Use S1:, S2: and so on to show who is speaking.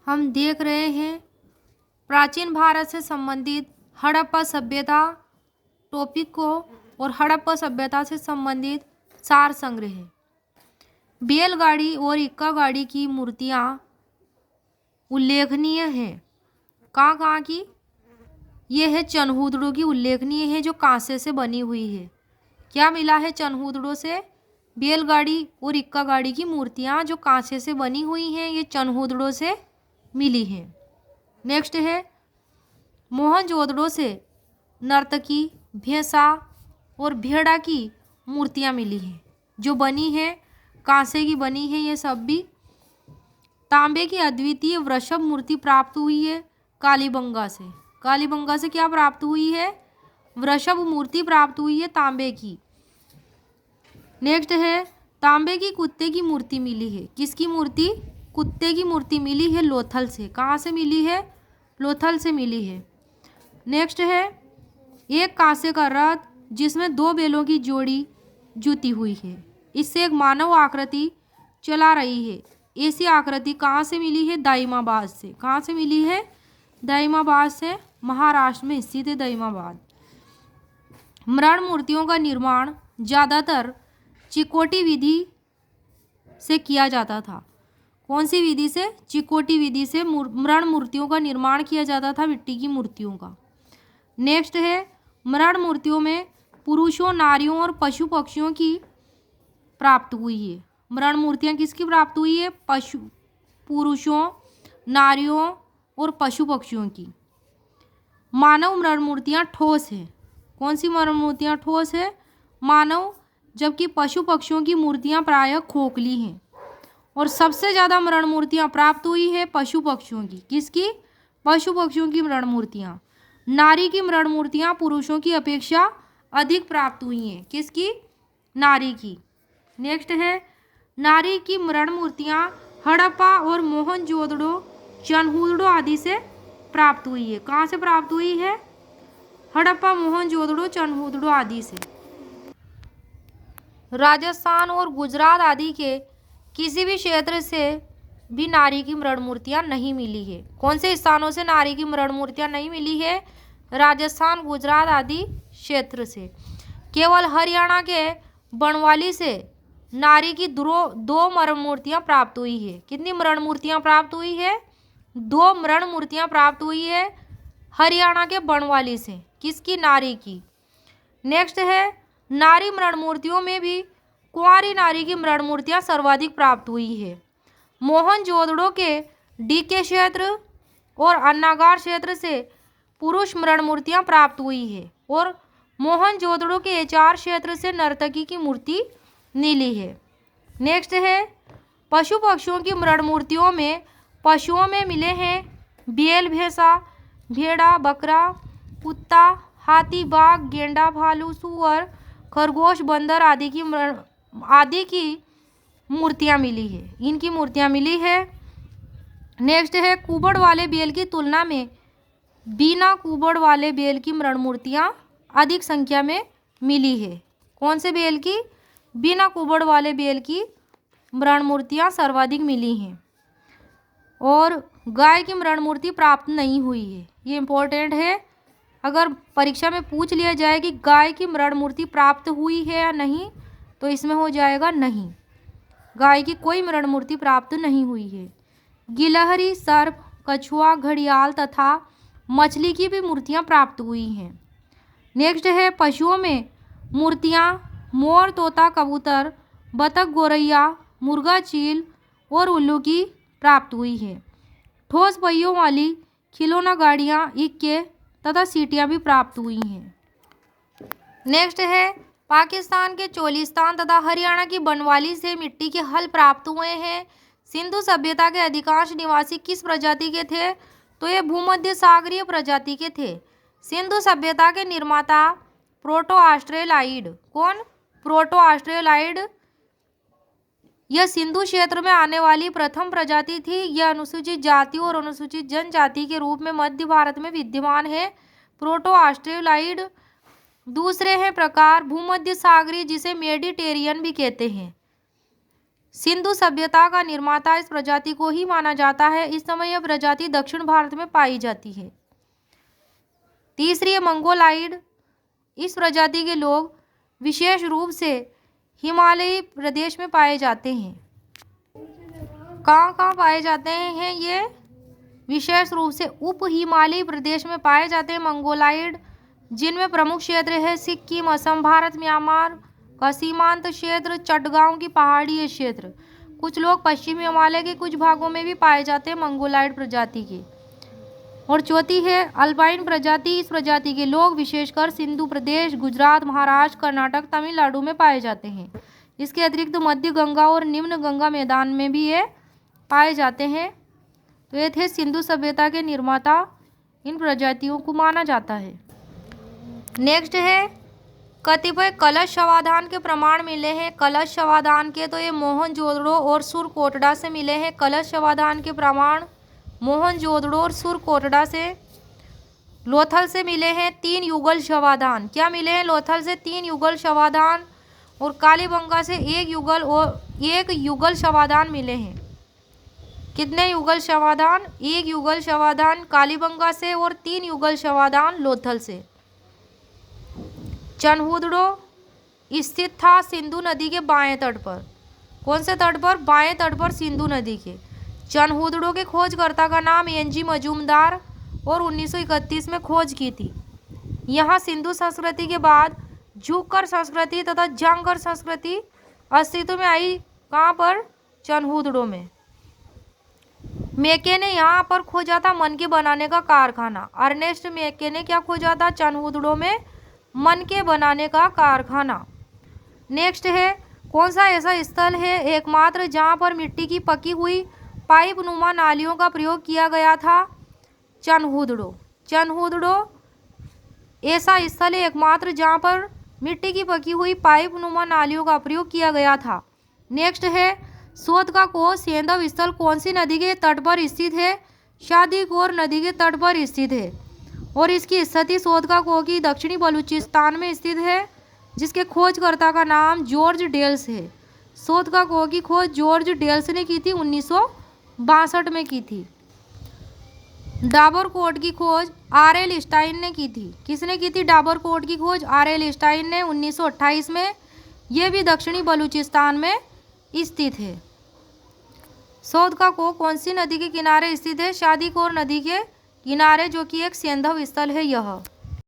S1: हम देख रहे हैं प्राचीन भारत से संबंधित हड़प्पा सभ्यता टॉपिक को और हड़प्पा सभ्यता से संबंधित सार संग्रह है। बैलगाड़ी और इक्का गाड़ी की मूर्तियाँ उल्लेखनीय है। कहाँ कहाँ की? ये है चनहूदड़ों की उल्लेखनीय है जो कांसे से बनी हुई है। क्या मिला है चनहूदड़ों से? बैलगाड़ी और इक्का गाड़ी की मूर्तियाँ जो कांसे से बनी हुई हैं ये चनहूदड़ों से मिली है। नेक्स्ट है मोहनजोदड़ो से नर्तकी, भैंसा और भेड़ा की मूर्तियाँ मिली हैं जो बनी है कांसे की बनी है। ये सब भी तांबे की अद्वितीय वृषभ मूर्ति प्राप्त हुई है कालीबंगा से। कालीबंगा से क्या प्राप्त हुई है? वृषभ मूर्ति प्राप्त हुई है तांबे की। नेक्स्ट है तांबे की कुत्ते की मूर्ति मिली है। किसकी मूर्ति? कुत्ते की मूर्ति मिली है लोथल से। कहाँ से मिली है? लोथल से मिली है। नेक्स्ट है एक कांसे का रथ जिसमें 2 बैलों की जोड़ी जुती हुई है। इससे एक मानव आकृति चला रही है। ऐसी आकृति कहाँ से मिली है? दाइमाबाद से। कहाँ से मिली है? दाइमाबाद से। महाराष्ट्र में स्थित है दाइमाबाद। मृण मूर्तियों का निर्माण ज़्यादातर चिकोटी विधि से किया जाता था। कौन सी विधि से? चिकोटी विधि से मृण मूर्तियों का निर्माण किया जाता था, मिट्टी की मूर्तियों का। नेक्स्ट है मृण मूर्तियों में पुरुषों, नारियों और पशु पक्षियों की प्राप्त हुई है। मृण मूर्तियाँ किसकी प्राप्त हुई है? पुरुषों, नारियों और पशु पक्षियों की। मानव मृण मूर्तियाँ ठोस है। कौन सी मृण मूर्तियाँ ठोस है? मानव, जबकि पशु पक्षियों की मूर्तियाँ प्रायः खोखली हैं। और सबसे ज़्यादा मृण मूर्तियाँ प्राप्त हुई है पशु पक्षियों की। किसकी? पशु पक्षियों की मृण मूर्तियाँ। नारी की मृण मूर्तियाँ पुरुषों की अपेक्षा अधिक प्राप्त हुई हैं। किसकी? नारी की। नेक्स्ट है नारी की मृण मूर्तियाँ हड़प्पा और मोहनजोदड़ो, चनहूदड़ो आदि से प्राप्त हुई है। कहाँ से प्राप्त हुई है? हड़प्पा, मोहनजोदड़ो, चनहूदड़ो आदि से। राजस्थान और गुजरात आदि के किसी भी क्षेत्र से भी नारी की मृण मूर्तियाँ नहीं मिली है। कौन से स्थानों से नारी की मृण मूर्तियाँ नहीं मिली है? राजस्थान, गुजरात आदि क्षेत्र से। केवल हरियाणा के बनवाली से नारी की 2 मृण मूर्तियाँ प्राप्त हुई है। कितनी मृण मूर्तियाँ प्राप्त हुई है? 2 मृण मूर्तियाँ प्राप्त हुई है हरियाणा के बनवाली से। किसकी? नारी की। नेक्स्ट है नारी मृण मूर्तियों में भी कुंवारी नारी की मृण मूर्तियाँ सर्वाधिक प्राप्त हुई है। मोहनजोदड़ो के डीके क्षेत्र और अन्नागार क्षेत्र से पुरुष मृण मूर्तियाँ प्राप्त हुई है और मोहनजोदड़ो के एचार क्षेत्र से नर्तकी की मूर्ति मिली है। नेक्स्ट है पशु पक्षियों की मृण मूर्तियों में पशुओं में मिले हैं बैल, भैंसा, भेड़ा, बकरा, कुत्ता, हाथी, बाघ, गेंडा, भालू, सूअर, खरगोश, बंदर आदि की मूर्तियाँ मिली है। इनकी मूर्तियाँ मिली है। नेक्स्ट है कुबड़ वाले बैल की तुलना में बिना कुबड़ वाले बैल की मृण मूर्तियाँ अधिक संख्या में मिली है। कौन से बैल की? बिना कुबड़ वाले बैल की मृण मूर्तियाँ सर्वाधिक मिली हैं। और गाय की मृण मूर्ति प्राप्त नहीं हुई है। ये इम्पोर्टेंट है। अगर परीक्षा में पूछ लिया जाए कि गाय की मृण मूर्ति प्राप्त हुई है या नहीं, तो इसमें हो जाएगा नहीं, गाय की कोई मृण मूर्ति प्राप्त नहीं हुई है। गिलहरी, सर्प, कछुआ, घड़ियाल तथा मछली की भी मूर्तियाँ प्राप्त हुई हैं। नेक्स्ट है पशुओं में मूर्तियाँ मोर, तोता, कबूतर, बतख, गोरैया, मुर्गा, चील और उल्लू की प्राप्त हुई है। ठोस पहियों वाली खिलौना गाड़ियाँ, इक्के तथा सीटियाँ भी प्राप्त हुई हैं। नेक्स्ट है पाकिस्तान के चोलिस्तान तथा हरियाणा की बनवाली से मिट्टी के हल प्राप्त हुए हैं। सिंधु सभ्यता के अधिकांश निवासी किस प्रजाति के थे? तो ये भूमध्य सागरीय प्रजाति के थे। सिंधु सभ्यता के निर्माता प्रोटो ऑस्ट्रेलाइड। कौन? Proto Australoid. यह सिंधु क्षेत्र में आने वाली प्रथम प्रजाति थी। यह अनुसूचित जाति और अनुसूचित जनजाति के रूप में मध्य भारत में विद्यमान है। Proto Australoid. दूसरे हैं प्रकार भूमध्य सागरीय जिसे मेडिटेरियन भी कहते हैं। सिंधु सभ्यता का निर्माता इस प्रजाति को ही माना जाता है। इस समय यह प्रजाति दक्षिण भारत में पाई जाती है। तीसरी है मंगोलाइड। इस प्रजाति के लोग विशेष रूप से हिमालयी प्रदेश में पाए जाते हैं। कहाँ पाए जाते हैं ये? विशेष रूप से उप हिमालयी प्रदेश में पाए जाते हैं मंगोलाइड, जिनमें प्रमुख क्षेत्र है सिक्किम, असम, भारत, म्यांमार का सीमांत क्षेत्र, चटगांव की पहाड़ी क्षेत्र। कुछ लोग पश्चिमी हिमालय के कुछ भागों में भी पाए जाते हैं मंगोलाइड प्रजाति के। और चौथी है अल्पाइन प्रजाति। इस प्रजाति के लोग विशेषकर सिंधु प्रदेश, गुजरात, महाराष्ट्र, कर्नाटक, तमिलनाडु में पाए जाते हैं। इसके अतिरिक्त मध्य गंगा और निम्न गंगा मैदान में भी ये पाए जाते हैं। तो ये थे सिंधु सभ्यता के निर्माता। इन प्रजातियों को माना जाता है। नेक्स्ट है कतिपय कलश शवाधान के प्रमाण मिले हैं। कलश शवाधान के तो ये मोहनजोदड़ो और सुरकोटड़ा से मिले हैं। कलश शवाधान के प्रमाण मोहनजोदड़ो और सुरकोटड़ा से। लोथल से मिले हैं 3 युगल शवाधान। क्या मिले हैं? लोथल से 3 युगल शवाधान और कालीबंगा से 1 युगल शवाधान मिले हैं। कितने युगल शवाधान? 1 युगल शवाधान कालीबंगा से और 3 युगल शवाधान लोथल से। चनहुदड़ो स्थित था सिंधु नदी के बाएं तट पर। कौन से तट पर? बाएं तट पर सिंधु नदी के। चनहुदड़ो के खोजकर्ता का नाम एनजी मजूमदार और 1931 में खोज की थी। यहाँ सिंधु संस्कृति के बाद झुक्कर संस्कृति तथा जांगर संस्कृति अस्तित्व में आई। कहाँ पर? चनहुदड़ो में। मेके ने यहाँ पर खोजा था मनके बनाने का कारखाना। अर्नेस्ट मेके ने क्या खोजा था? चनहुदड़ो में मनके बनाने का कारखाना। नेक्स्ट है कौन सा ऐसा स्थल है एकमात्र जहाँ पर मिट्टी की पकी हुई पाइप नुमा नालियों का प्रयोग किया गया था? चनहुदड़ो। चनहुदड़ो ऐसा स्थल है एकमात्र जहाँ पर मिट्टी की पकी हुई पाइप नुमा नालियों का प्रयोग किया गया था। नेक्स्ट है शोध का कोह सेंधव स्थल कौन सी नदी के तट पर स्थित है? शादीकोर नदी के तट पर स्थित है और इसकी स्थिति शोध का कोह की दक्षिणी बलूचिस्तान में स्थित है, जिसके खोजकर्ता का नाम जॉर्ज डेल्स है। शोध का कोह की खोज जॉर्ज डेल्स ने की थी 1962 में की थी। डाबरकोट की खोज आरएल स्टाइन ने की थी। किसने की थी डाबरकोट की खोज? आरएल स्टाइन ने 1928 में। यह भी दक्षिणी बलूचिस्तान में स्थित है। शोध का कोह कौन सी नदी के किनारे स्थित है? शादीकोर नदी के किनारे, जो कि एक सेंधव स्थल है यह।